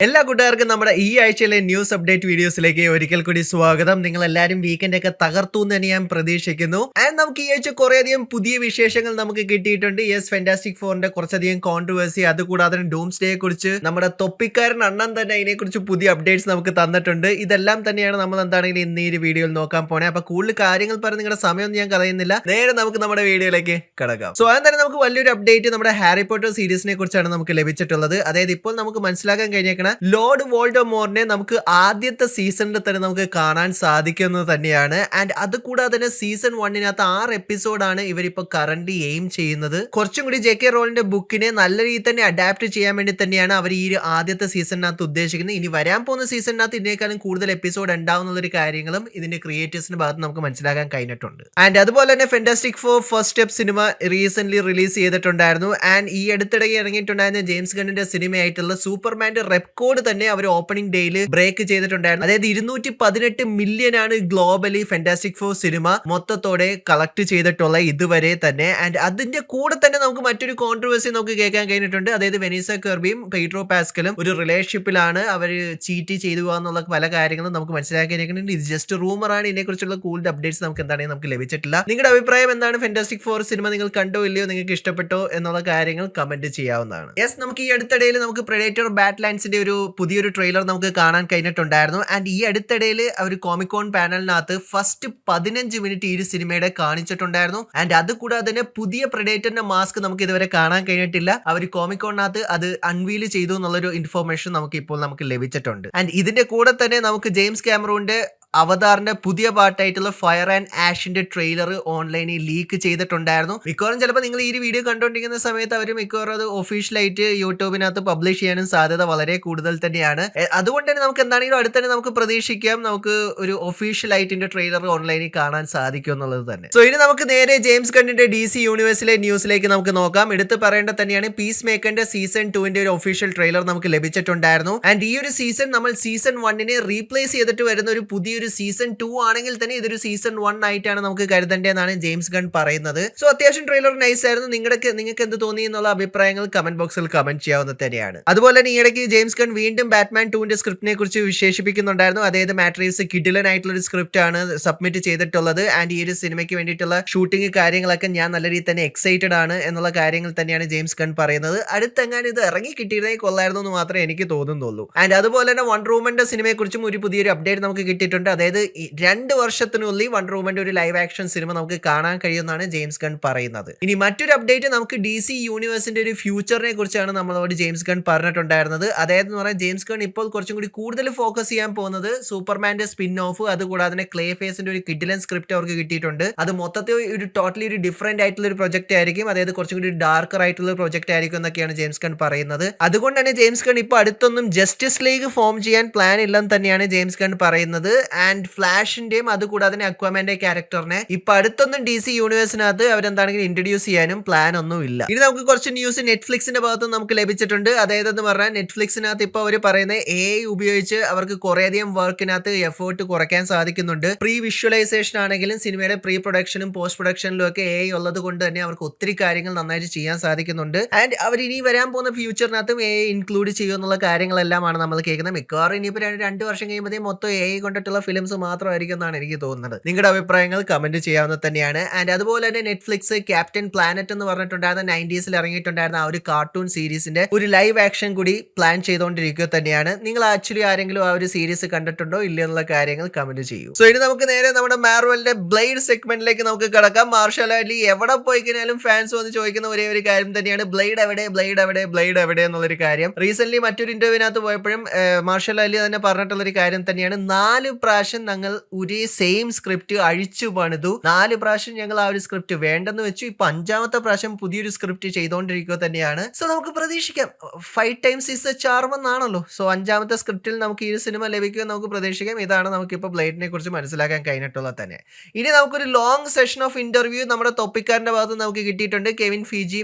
എല്ലാ കൂട്ടുകാർക്കും നമ്മുടെ ഈ ആഴ്ചയിലെ ന്യൂസ് അപ്ഡേറ്റ് വീഡിയോസിലേക്ക് ഒരിക്കൽ കൂടി സ്വാഗതം. നിങ്ങൾ എല്ലാവരും വീക്കെൻഡ് ഒക്കെ തകർത്തു എന്ന് തന്നെ ഞാൻ പ്രതീക്ഷിക്കുന്നു. ആൻഡ് നമുക്ക് ഈ ആഴ്ച കുറേയധികം പുതിയ വിശേഷങ്ങൾ നമുക്ക് കിട്ടിയിട്ടുണ്ട്. യെസ്, ഫാന്റാസ്റ്റിക് ഫോറിന്റെ കുറച്ചധികം കോൺട്രവേഴ്സി, അതുകൂടാതെ ഡൂംസ്ഡേയെ കുറിച്ച് നമ്മുടെ തൊപ്പിക്കാരൻ അണ്ണൻ തന്നെ അതിനെക്കുറിച്ച് പുതിയ അപ്ഡേറ്റ്സ് നമുക്ക് തന്നിട്ടുണ്ട്. ഇതെല്ലാം തന്നെയാണ് നമ്മൾ എന്താണെങ്കിലും ഇന്ന് ഈ ഒരു വീഡിയോയിൽ നോക്കാൻ പോണേ. അപ്പൊ കൂടുതൽ കാര്യങ്ങൾ പറഞ്ഞ് നിങ്ങളുടെ സമയമൊന്നും ഞാൻ കളയുന്നില്ല, നേരെ നമുക്ക് നമ്മുടെ വീഡിയോയിലേക്ക് കിടക്കാം. സോ ആദ്യം തന്നെ നമുക്ക് വലിയൊരു അപ്ഡേറ്റ് നമ്മുടെ ഹാരി പോട്ടർ സീരീസിനെ കുറിച്ചാണ് നമുക്ക് ലഭിച്ചിട്ടുള്ളത്. അതായത് ഇപ്പോൾ നമുക്ക് മനസ്സിലാക്കാൻ കഴിഞ്ഞേക്കണം ലോർഡ് വോൾഡമോറിനെ നമുക്ക് ആദ്യത്തെ സീസണിൽ തന്നെ നമുക്ക് കാണാൻ സാധിക്കുന്നത് തന്നെയാണ്. ആൻഡ് അത് കൂടാതെ തന്നെ സീസൺ 1 6 എപ്പിസോഡാണ് ഇവരിപ്പോ കറന്റ് എയിം ചെയ്യുന്നത്. കുറച്ചും കൂടി ജെ കെ റോളിന്റെ ബുക്കിനെ നല്ല രീതിയിൽ തന്നെ അഡാപ്റ്റ് ചെയ്യാൻ വേണ്ടി തന്നെയാണ് അവർ ഈ ആദ്യത്തെ സീസണിനകത്ത് ഉദ്ദേശിക്കുന്നത്. ഇനി വരാൻ പോകുന്ന സീസണിനകത്ത് ഇതിനേക്കാളും കൂടുതൽ എപ്പിസോഡ് ഉണ്ടാവുന്ന ഒരു കാര്യങ്ങളും ഇതിന്റെ ക്രിയേറ്റേഴ്സിന്റെ ഭാഗത്ത് നമുക്ക് മനസ്സിലാക്കാൻ കഴിഞ്ഞിട്ടുണ്ട്. ആൻഡ് അതുപോലെ തന്നെ ഫാന്റാസ്റ്റിക് ഫോർ ഫസ്റ്റ് സ്റ്റെപ്പ് സിനിമ റീസെന്റ് റിലീസ് ചെയ്തിട്ടുണ്ടായിരുന്നു. ആൻഡ് ഈ അടുത്തിടെ ഇറങ്ങിയിട്ടുണ്ടായിരുന്ന ജെയിംസ് ഗണ്ണിന്റെ സിനിമയായിട്ടുള്ള സൂപ്പർമാന്റെ റെക്കോർഡ് തന്നെ അവർ ഓപ്പണിംഗ് ഡേയിൽ ബ്രേക്ക് ചെയ്തിട്ടുണ്ടായിരുന്നു. അതായത് 218 മില്യൺ ആണ് ഗ്ലോബലി ഫാന്റാസ്റ്റിക് ഫോർ സിനിമ മൊത്തത്തോടെ കളക്ട് ചെയ്തിട്ടുള്ള ഇതുവരെ തന്നെ. ആൻഡ് അതിന്റെ കൂടെ തന്നെ നമുക്ക് മറ്റൊരു കോൺട്രവേഴ്സി നമുക്ക് കേൾക്കാൻ കഴിഞ്ഞിട്ടുണ്ട്. അതായത് വെനീസ കെർബിയും പീറ്റർ പാസ്കലും ഒരു റിലേഷൻഷിപ്പിലാണ്, അവർ ചീറ്റ് ചെയ്തു എന്നുള്ള പല കാര്യങ്ങളും നമുക്ക് മനസ്സിലാക്കിയിരിക്കുന്നുണ്ട്. ഇത് ജസ്റ്റ് റൂമർ ആണ്. ഇതിനെക്കുറിച്ചുള്ള കൂടുതൽ അപ്ഡേറ്റ്സ് നമുക്ക് എന്താണെന്ന് നമുക്ക് ലഭിച്ചിട്ടില്ല. നിങ്ങളുടെ അഭിപ്രായം എന്താണ്? ഫാന്റാസ്റ്റിക് ഫോർ സിനിമ നിങ്ങൾ കണ്ടോ ഇല്ലയോ, നിങ്ങൾക്ക് ഇഷ്ടപ്പെട്ടോ എന്നുള്ള കാര്യങ്ങൾ കമന്റ് ചെയ്യാവുന്നതാണ്. യെസ്, നമുക്ക് ഈ അടുത്തിടയിൽ നമുക്ക് പ്രെഡേറ്റർ ബാറ്റ്ലാൻഡ്സിന്റെ ഒരു പുതിയൊരു ട്രെയിലർ നമുക്ക് കാണാൻ കഴിഞ്ഞിട്ടുണ്ടായിരുന്നു. ആൻഡ് ഈ അടുത്തിടയിൽ അവർ കോമിക്കോൺ പാനലിനകത്ത് ഫസ്റ്റ് 15 മിനിറ്റ് ഈ ഒരു സിനിമയുടെ കാണിച്ചിട്ടുണ്ടായിരുന്നു. ആൻഡ് അത് കൂടാതെ തന്നെ പുതിയ പ്രെഡേറ്ററിന്റെ മാസ്ക് നമുക്ക് ഇതുവരെ കാണാൻ കഴിഞ്ഞിട്ടില്ല. അവർ കോമിക്കോണിനകത്ത് അത് അൺവീൽ ചെയ്തു എന്നുള്ളൊരു ഇൻഫോർമേഷൻ നമുക്ക് ലഭിച്ചിട്ടുണ്ട്. ആൻഡ് ഇതിന്റെ കൂടെ തന്നെ നമുക്ക് ജെയിംസ് കാമറൂണിന്റെ അവതാറിന്റെ പുതിയ പാട്ടായിട്ടുള്ള ഫയർ ആൻഡ് ആഷിന്റെ ട്രെയിലർ ഓൺലൈനിൽ ലീക്ക് ചെയ്തിട്ടുണ്ടായിരുന്നു. മിക്കവാറും ചിലപ്പോൾ നിങ്ങൾ ഈ വീഡിയോ കണ്ടുകൊണ്ടിരിക്കുന്ന സമയത്ത് അവർ മിക്കവാറും അത് ഒഫീഷ്യലായിട്ട് യൂട്യൂബിനകത്ത് പബ്ലിഷ് ചെയ്യാനും സാധ്യത വളരെ കൂടുതൽ തന്നെയാണ്. അതുകൊണ്ട് തന്നെ നമുക്ക് എന്താണെങ്കിലും അടുത്ത് തന്നെ നമുക്ക് പ്രതീക്ഷിക്കാം നമുക്ക് ഒരു ഒഫീഷ്യൽ ആയിട്ടിന്റെ ട്രെയിലർ ഓൺലൈനിൽ കാണാൻ സാധിക്കും എന്നുള്ളത് തന്നെ. സോ ഇനി നമുക്ക് നേരെ ജെയിംസ് ഗണ്ണിന്റെ DC യൂണിവേഴ്സിലെ ന്യൂസിലേക്ക് നമുക്ക് നോക്കാം. എടുത്ത് പറയേണ്ടത് തന്നെയാണ് പീസ് മേക്കറിന്റെ സീസൺ 2 ഒരു ഒഫീഷ്യൽ ട്രെയിലർ നമുക്ക് ലഭിച്ചിട്ടുണ്ടായിരുന്നു. ആൻഡ് ഈ ഒരു സീസൺ നമ്മൾ സീസൺ 1 റീപ്ലേസ് ചെയ്തിട്ട് വരുന്ന ഒരു പുതിയ സീസൺ 2 ആണെങ്കിൽ തന്നെ ഇതൊരു സീസൺ 1 ആയിട്ടാണ് നമുക്ക് കരുതേണ്ടതെന്നാണ് ജെയിംസ് ഗൺ പറയുന്നത്. സോ അത്യാവശ്യം ട്രെയിലർ നൈസ് ആയിരുന്നു. നിങ്ങൾക്ക് എന്ത് തോന്നി എന്നുള്ള അഭിപ്രായങ്ങൾ കമന്റ് ബോക്സിൽ കമന്റ് ചെയ്യാവുന്ന തന്നെയാണ്. അതുപോലെ തന്നെ ഈയിടയ്ക്ക് ജെയിംസ് ഗൺ വീണ്ടും ബാറ്റ്മാൻ 2ന്റെ സ്ക്രിപ്റ്റിനെ കുറിച്ച് വിശേഷിപ്പിക്കുന്നുണ്ടായിരുന്നു. അതായത് മാട്രീവ്സ് കിഡിലൻ ആയിട്ടുള്ള ഒരു സ്ക്രിപ്റ്റ് ആണ് സബ്മിറ്റ് ചെയ്തിട്ടുള്ളത്. ആൻഡ് ഈ ഒരു സിനിമയ്ക്ക് വേണ്ടിയിട്ടുള്ള ഷൂട്ടിംഗ് കാര്യങ്ങളൊക്കെ ഞാൻ നല്ല രീതിയിൽ തന്നെ എക്സൈറ്റഡ് ആണ് എന്നുള്ള കാര്യങ്ങൾ തന്നെയാണ് ജെയിംസ് ഗൺ പറയുന്നത്. അടുത്തെങ്ങാനും ഇത് ഇറങ്ങി കിട്ടിയിരുന്നെങ്കിൽ കൊള്ളായിരുന്നു എന്ന് മാത്രമേ എനിക്ക് തോന്നുന്നുള്ളൂ. ആൻഡ് അതുപോലെ തന്നെ വണ്ടർ വുമന്റെ സിനിമയെ കുറിച്ചും ഒരു പുതിയൊരു അപ്ഡേറ്റ് നമുക്ക് കിട്ടിയിട്ടുണ്ട്. അതായത് 2 വർഷത്തിനുള്ളിൽ വണ്ടർ വുമന്റെ ഒരു ലൈവ് ആക്ഷൻ സിനിമ നമുക്ക് കാണാൻ കഴിയുമെന്നാണ് ജെയിംസ് ഗൺ പറയുന്നത്. ഇനി മറ്റൊരു അപ്ഡേറ്റ് നമുക്ക് DC യൂണിവേഴ്സിന്റെ ഒരു ഫ്യൂച്ചറിനെ കുറിച്ചാണ് നമ്മളോട് ജെയിംസ് ഗൺ പറഞ്ഞിട്ടുണ്ടായിരുന്നത്. അതായത് ജെയിംസ് ഗൺ ഇപ്പോൾ കുറച്ചും കൂടി കൂടുതൽ ഫോക്കസ് ചെയ്യാൻ പോകുന്നത് സൂപ്പർമാന്റെ സ്പിൻ ഓഫ്, അതുകൂടാതെ തന്നെ ക്ലേ ഫേസിന്റെ ഒരു കിഡിലൻ സ്ക്രിപ്റ്റ് അവർക്ക് കിട്ടിയിട്ടുണ്ട്. അത് മൊത്തത്തിൽ ഒരു ടോട്ടലി ഒരു ഡിഫറെന്റ് ആയിട്ടുള്ള ഒരു പ്രൊജക്ട് ആയിരിക്കും. അതായത് കുറച്ചും കൂടി ഡാർക്കർ ആയിട്ടുള്ള പ്രൊജക്ട് ആയിരിക്കും എന്നൊക്കെയാണ് ജെയിംസ് ഗൺ പറയുന്നത്. അതുകൊണ്ട് തന്നെ ജെയിംസ് ഗൺ ഇപ്പോൾ അടുത്തൊന്നും ജസ്റ്റിസ് ലീഗ് ഫോം ചെയ്യാൻ പ്ലാൻ ഇല്ലെന്ന് തന്നെയാണ് ജെയിംസ് ഗൺ പറയുന്നത്. ആൻഡ് ഫ്ലാഷിന്റെയും അതുകൂടാതെ അക്വാമാന്റെ ക്യാരക്ടറിനെ ഇപ്പൊ അടുത്തൊന്നും DC യൂണിവേഴ്സിനകത്ത് അവരെന്താണെങ്കിലും ഇൻട്രൊഡ്യൂസ് ചെയ്യാനും പ്ലാൻ ഒന്നും ഇല്ല. ഇനി നമുക്ക് കുറച്ച് ന്യൂസ് നെറ്റ്ഫ്ലിക്സിന്റെ ഭാഗത്ത് നമുക്ക് ലഭിച്ചിട്ടുണ്ട്. അതായത് എന്ന് പറഞ്ഞാൽ നെറ്റ്ഫ്ലിക്സിനകത്ത് ഇപ്പൊ അവർ പറയുന്നത് AI ഉപയോഗിച്ച് അവർക്ക് കുറേയധികം വർക്കിനകത്ത് എഫേർട്ട് കുറയ്ക്കാൻ സാധിക്കുന്നുണ്ട്. പ്രീ വിഷ്വലൈസേഷൻ ആണെങ്കിലും സിനിമയുടെ പ്രീ പ്രൊഡക്ഷനും പോസ്റ്റ് പ്രൊഡക്ഷനിലും ഒക്കെ AI ഉള്ളത് കൊണ്ട് തന്നെ അവർക്ക് ഒത്തിരി കാര്യങ്ങൾ നന്നായിട്ട് ചെയ്യാൻ സാധിക്കുന്നുണ്ട്. ആൻഡ് അവർ ഇനി വരാൻ പോകുന്ന ഫ്യൂച്ചറിനകത്തും AI ഇൻക്ലൂഡ് ചെയ്യുമെന്നുള്ള കാര്യങ്ങളെല്ലാമാണ് നമ്മൾ കേൾക്കുന്നത്. മിക്കവാറും ഇനിയിപ്പോൾ 2 വർഷം കഴിയുമ്പോഴേ മൊത്തം AI കൊണ്ടിട്ടുള്ള ഫിലിംസ് മാത്രമായിരിക്കും എന്നാണ് എനിക്ക് തോന്നുന്നത്. നിങ്ങളുടെ അഭിപ്രായങ്ങൾ കമന്റ് ചെയ്യാവുന്ന തന്നെയാണ്. ആൻഡ് അതുപോലെ തന്നെ നെറ്റ്ഫ്ലിക്സ് ക്യാപ്റ്റൻ പ്ലാനറ്റ് എന്ന് പറഞ്ഞിട്ടുണ്ടായിരുന്ന 90s ഇറങ്ങിയിട്ടുണ്ടായിരുന്ന ആ ഒരു കാർട്ടൂൺ സീരീസിന്റെ ഒരു ലൈവ് ആക്ഷൻ കൂടി പ്ലാൻ ചെയ്തുകൊണ്ടിരിക്കുക തന്നെയാണ്. നിങ്ങൾ ആക്ച്വലി ആരെങ്കിലും ആ ഒരു സീരീസ് കണ്ടിട്ടുണ്ടോ ഇല്ല എന്നുള്ള കാര്യങ്ങൾ കമന്റ് ചെയ്യൂ. സോ ഇനി നമുക്ക് നേരെ നമ്മുടെ മാർവലിന്റെ ബ്ലേഡ് സെഗ്മെന്റിലേക്ക് നമുക്ക് കിടക്കാം. മാർഷൽ അലി എവിടെ പോയി കഴിഞ്ഞാലും ഫാൻസ് വന്ന് ചോദിക്കുന്ന ഒരേ ഒരു കാര്യം തന്നെയാണ് ബ്ലേഡ് എവിടെ, ബ്ലേഡ് എവിടെ, ബ്ലേഡ് എവിടെ എന്നുള്ളൊരു കാര്യം. റീസെന്റ് മറ്റൊരു ഇന്റർവ്യൂവിനകത്ത് പോയപ്പോഴും മാർഷൽ അലി തന്നെ പറഞ്ഞിട്ടുള്ളൊരു കാര്യം തന്നെയാണ്. 4 പ്രാവശ്യം ഞങ്ങൾ ഒരേ സെയിം സ്ക്രിപ്റ്റ് അഴിച്ചു പണിതു. 4 പ്രാവശ്യം ഞങ്ങൾ ആ ഒരു സ്ക്രിപ്റ്റ് വേണ്ടെന്ന് വെച്ചു. ഇപ്പൊ 5ാമത്തെ പ്രാവശ്യം പുതിയൊരു സ്ക്രിപ്റ്റ് ചെയ്തുകൊണ്ടിരിക്കുക തന്നെയാണ്. സോ നമുക്ക് പ്രതീക്ഷിക്കാം 5 times is a charm എന്നാണല്ലോ. സോ 5ാമത്തെ സ്ക്രിപ്റ്റിൽ നമുക്ക് ഈ സിനിമ ലഭിക്കുമെന്ന് നമുക്ക് പ്രതീക്ഷിക്കാം. ഇതാണ് നമുക്കിപ്പോൾ ബ്ലേഡിനെ കുറിച്ച് മനസ്സിലാക്കാൻ കഴിഞ്ഞിട്ടുള്ളത് തന്നെ. ഇനി നമുക്കൊരു ലോങ് സെഷൻ ഓഫ് ഇന്റർവ്യൂ നമ്മുടെ തൊപ്പിക്കാരന്റെ ഭാഗത്ത് നമുക്ക് കിട്ടിയിട്ടുണ്ട്. കെവിൻ ഫീജി,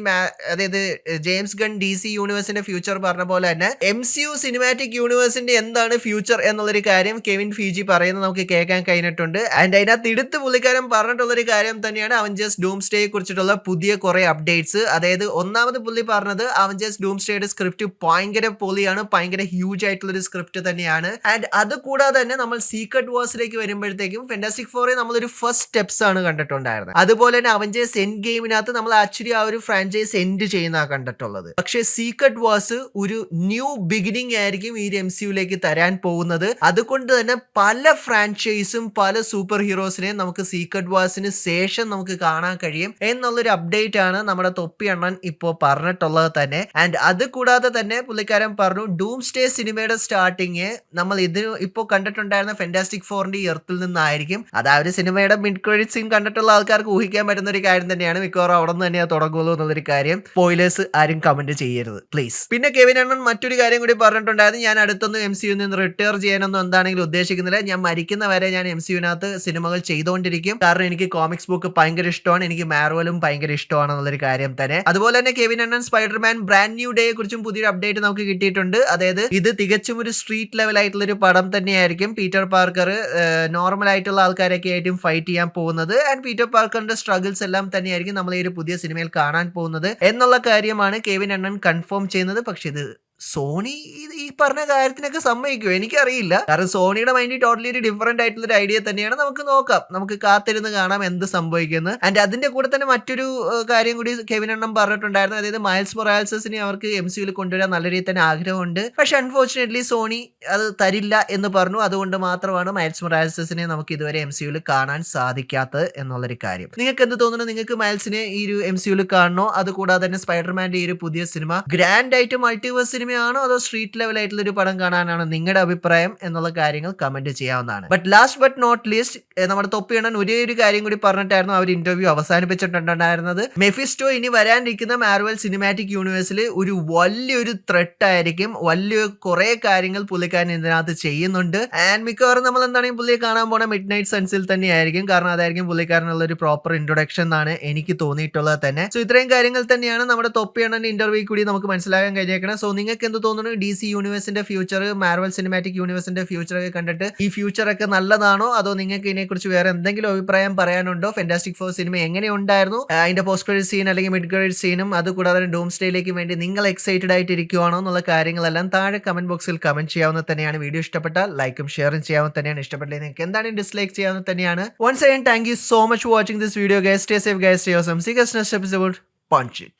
അതായത് ജെയിംസ് ഗൺ DC യൂണിവേഴ്സിന്റെ ഫ്യൂച്ചർ പറഞ്ഞ പോലെ തന്നെ MCU സിനിമാറ്റിക് യൂണിവേഴ്സിന്റെ എന്താണ് ഫ്യൂച്ചർ എന്നുള്ളൊരു കാര്യം കെവിൻ ഫീജി പറയുന്നത്. പറയുന്നത് നമുക്ക് കേൾക്കാൻ കഴിഞ്ഞിട്ടുണ്ട്. ആൻഡ് അതിനകത്ത് എടുത്ത് പുള്ളിക്കാരൻ പറഞ്ഞിട്ടുള്ളൊരു കാര്യം തന്നെയാണ് അവഞ്ചേഴ്സ് ഡൂംസ്ഡേയെ കുറിച്ചിട്ടുള്ള പുതിയ കുറെ അപ്ഡേറ്റ്സ്. അതായത് ഒന്നാമത് പുള്ളി പറഞ്ഞത് അവഞ്ചേഴ്സ് ഡൂംസ്ഡേയുടെ സ്ക്രിപ്റ്റ് ഭയങ്കര പൊളിയാണ്, ഭയങ്കര ഹ്യൂജ് ആയിട്ടുള്ള ഒരു സ്ക്രിപ്റ്റ് തന്നെയാണ്. ആൻഡ് അത് കൂടാതെ തന്നെ നമ്മൾ സീക്രട്ട് വാർസിലേക്ക് വരുമ്പോഴത്തേക്കും ഫാന്റാസ്റ്റിക് ഫോറിൽ നമ്മളൊരു ഫസ്റ്റ് സ്റ്റെപ്സ് ആണ് കണ്ടിട്ടുണ്ടായിരുന്നത്. അതുപോലെ തന്നെ അവഞ്ചേഴ്സ് എൻഡ് ഗെയിമിനകത്ത് നമ്മൾ ആക്ച്വലി ആ ഒരു ഫ്രാഞ്ചൈസ് എൻഡ് ചെയ്യുന്ന കണ്ടിട്ടുള്ളത്. പക്ഷേ സീക്രട്ട് വാർസ് ഒരു ന്യൂ ബിഗിനിങ് ആയിരിക്കും ഈ MCUലേക്ക് തരാൻ പോകുന്നത്. അതുകൊണ്ട് തന്നെ പല ഫ്രാഞ്ചൈസും പല സൂപ്പർ ഹീറോസിനെ നമുക്ക് സീക്രട്ട് വാർസിന് ശേഷം നമുക്ക് കാണാൻ കഴിയും എന്നുള്ളൊരു അപ്ഡേറ്റ് ആണ് നമ്മുടെ തൊപ്പി അണ്ണൻ ഇപ്പോൾ പറഞ്ഞിട്ടുള്ളത് തന്നെ. ആൻഡ് അത് കൂടാതെ തന്നെ പുള്ളിക്കാരൻ പറഞ്ഞു ഡൂംസ്ഡേ സിനിമയുടെ സ്റ്റാർട്ടിങ് നമ്മൾ ഇതിന് ഇപ്പോൾ കണ്ടിട്ടുണ്ടായിരുന്ന ഫാന്റാസ്റ്റിക് ഫോറിന്റെ എർത്തിൽ നിന്നായിരിക്കും. അത് ആ ഒരു സിനിമയുടെ മിഡ് ക്രെഡിറ്റ് സീൻ കണ്ടിട്ടുള്ള ആൾക്കാർക്ക് ഊഹിക്കാൻ പറ്റുന്ന ഒരു കാര്യം തന്നെയാണ്. മിക്കവാറും അവിടെ നിന്ന് തന്നെയാണ് തുടങ്ങുള്ളൂ എന്നുള്ളൊരു കാര്യം. സ്പോയിലേഴ്സ് ആരും കമന്റ് ചെയ്യരുത് പ്ലീസ്. പിന്നെ കെവിൻ അണ്ണൻ മറ്റൊരു കാര്യം കൂടി പറഞ്ഞിട്ടുണ്ടായിരുന്നു, ഞാൻ അടുത്തൊന്നും MCU നിന്ന് റിട്ടയർ ചെയ്യാനൊന്നും എന്താണെങ്കിലും ഉദ്ദേശിക്കുന്നില്ല. ഞാൻ മരിക്കുന്ന വരെ ഞാൻ MCUനകത്ത് സിനിമകൾ ചെയ്തുകൊണ്ടിരിക്കും. കാരണം എനിക്ക് കോമിക്സ് ബുക്ക് ഭയങ്കര ഇഷ്ടമാണ്, എനിക്ക് മാർവലും ഭയങ്കര ഇഷ്ടമാണ് എന്നുള്ളൊരു കാര്യം തന്നെ. അതുപോലെ തന്നെ കെവിൻ അണ്ണൻ സ്പൈഡർമാൻ ബ്രാൻഡ് ന്യൂ ഡേയെ കുറിച്ചും പുതിയൊരു അപ്ഡേറ്റ് നമുക്ക് കിട്ടിയിട്ടുണ്ട്. അതായത് ഇത് തികച്ചും ഒരു സ്ട്രീറ്റ് ലെവൽ ആയിട്ടുള്ള ഒരു പടം തന്നെയായിരിക്കും. പീറ്റർ പാർക്കർ നോർമൽ ആയിട്ടുള്ള ആൾക്കാരൊക്കെ ആയിട്ടും ഫൈറ്റ് ചെയ്യാൻ പോകുന്നത്. ആൻഡ് പീറ്റർ പാർക്കറിന്റെ സ്ട്രഗിൾസ് എല്ലാം തന്നെയായിരിക്കും നമ്മൾ ഈ ഒരു പുതിയ സിനിമയിൽ കാണാൻ പോകുന്നത് എന്നുള്ള കാര്യമാണ് കെവിൻ അണ്ണൻ കൺഫേം ചെയ്യുന്നത്. പക്ഷെ ഇത് സോണി ഈ പറഞ്ഞ കാര്യത്തിനൊക്കെ സമ്മതിക്കുമോ എനിക്കറിയില്ല. കാരണം സോണിയുടെ മൈൻഡ് ടോട്ടലി ഒരു ഡിഫറെന്റ് ആയിട്ടുള്ള ഒരു ഐഡിയ തന്നെയാണ്. നമുക്ക് നോക്കാം, നമുക്ക് കാത്തിരുന്ന് കാണാം എന്ത് സംഭവിക്കുന്നത്. ആൻഡ് അതിന്റെ കൂടെ തന്നെ മറ്റൊരു കാര്യം കൂടി കെവിൻ അണ്ണൻ പറഞ്ഞിട്ടുണ്ടായിരുന്നു. അതായത് മൈൽസ് മൊറാൽസിനെ അവർക്ക് MCUയിൽ കൊണ്ടുവരാൻ നല്ല രീതിയിൽ തന്നെ ആഗ്രഹമുണ്ട്. പക്ഷെ അൺഫോർച്ചുനേറ്റ്ലി സോണി അത് തരില്ല എന്ന് പറഞ്ഞു. അതുകൊണ്ട് മാത്രമാണ് മൈൽസ് മൊറാൽസിനെ നമുക്ക് ഇതുവരെ MCUയിൽ കാണാൻ സാധിക്കാത്തത് എന്നുള്ളൊരു കാര്യം. നിങ്ങൾക്ക് എന്ത് തോന്നുന്നു? നിങ്ങൾക്ക് മൈൽസിനെ ഈ ഒരു MCUയിൽ കാണണോ? അതുകൂടാതെ തന്നെ സ്പൈഡർമാന്റെ ഈ ഒരു പുതിയ സിനിമ ഗ്രാൻഡ് ആയിട്ട് മൾട്ടിവേഴ്സ് സിനിമയാണോ അതോ സ്ട്രീറ്റ് ലെവൽ ആയിട്ടുള്ള ഒരു പടം കാണാനാണോ നിങ്ങളുടെ അഭിപ്രായം എന്നുള്ള കാര്യങ്ങൾ കമന്റ് ചെയ്യാവുന്നതാണ്. But last but not least നമ്മുടെ തൊപ്പിയണ്ണൻ ഒരേ ഒരു കാര്യം കൂടി പറഞ്ഞിട്ടായിരുന്നു അവർ ഇന്റർവ്യൂ അവസാനിപ്പിച്ചിട്ടുണ്ടായിരുന്നത്. മെഫിസ്റ്റോ ഇനി വരാനിരിക്കുന്ന മാർവൽ സിനിമാറ്റിക് യൂണിവേഴ്സിൽ ഒരു വലിയൊരു ത്രെട്ട് ആയിരിക്കും. വലിയ കുറെ കാര്യങ്ങൾ പുള്ളിക്കാരൻ ഇതിനകത്ത് ചെയ്യുന്നുണ്ട്. ആൻഡ് മിക്കവാറും നമ്മൾ എന്താണെങ്കിൽ പുള്ളിയെ കാണാൻ പോണ മിഡ് നൈറ്റ് സൺസിൽ തന്നെ ആയിരിക്കും. കാരണം അതായിരിക്കും പുള്ളിക്കാരനുള്ള ഒരു പ്രോപ്പർ ഇൻട്രൊഡക്ഷൻ എന്നാണ് എനിക്ക് തോന്നിയിട്ടുള്ളത് തന്നെ. സോ ഇത്രയും കാര്യങ്ങൾ തന്നെയാണ് നമ്മുടെ തൊപ്പിയണ്ണന്റെ ഇന്റർവ്യൂ കൂടി നമുക്ക് മനസ്സിലാക്കാൻ കഴിഞ്ഞേക്കണം. സോ നിങ്ങൾക്ക് എന്ത് തോന്നുന്നു? DC യൂണിവേഴ്സിന്റെ ഫ്യൂച്ചർ, മാർവൽ സിനിമാറ്റിക് യൂണിവേഴ്സിന്റെ ഫ്യൂച്ചർ ഒക്കെ കണ്ടിട്ട് ഈ ഫ്യൂച്ചർ ഒക്കെ നല്ലതാണോ അതോ നിങ്ങൾക്ക് ഇതിനെക്കുറിച്ച് വേറെ എന്തെങ്കിലും അഭിപ്രായം പറയാനുണ്ടോ? ഫാന്റാസ്റ്റിക് ഫോർ സിനിമ എങ്ങനെ ഉണ്ടായിരുന്നു? അതിന്റെ പോസ്റ്റ് ക്രെഡിറ്റ് സീൻ അല്ലെങ്കിൽ മിഡ് ക്രെഡിറ്റ് സീനും അതുകൂടാതെ ഡൂംസ്ഡേയിലേക്ക് വേണ്ടി നിങ്ങൾ എക്സൈറ്റഡ് ആയിട്ട് ഇരിക്കുവാണോ എന്നുള്ള കാര്യങ്ങളെല്ലാം താഴെ കമന്റ് ബോക്സിൽ കമന്റ് ചെയ്യാവുന്നത് തന്നെയാണ്. വീഡിയോ ഇഷ്ടപ്പെട്ടാൽ ലൈക്കും ഷെയറും ചെയ്യാവുന്നത് തന്നെയാണ്. ഇഷ്ടപ്പെട്ടില്ല നിങ്ങൾക്ക് എന്താണ് ഡിസ്ലൈക്ക് ചെയ്യാവുന്നത് തന്നെയാണ്. Once again thank you so much for watching this video guys. Stay safe guys. Stay awesome. See you guys next episode. Punch it.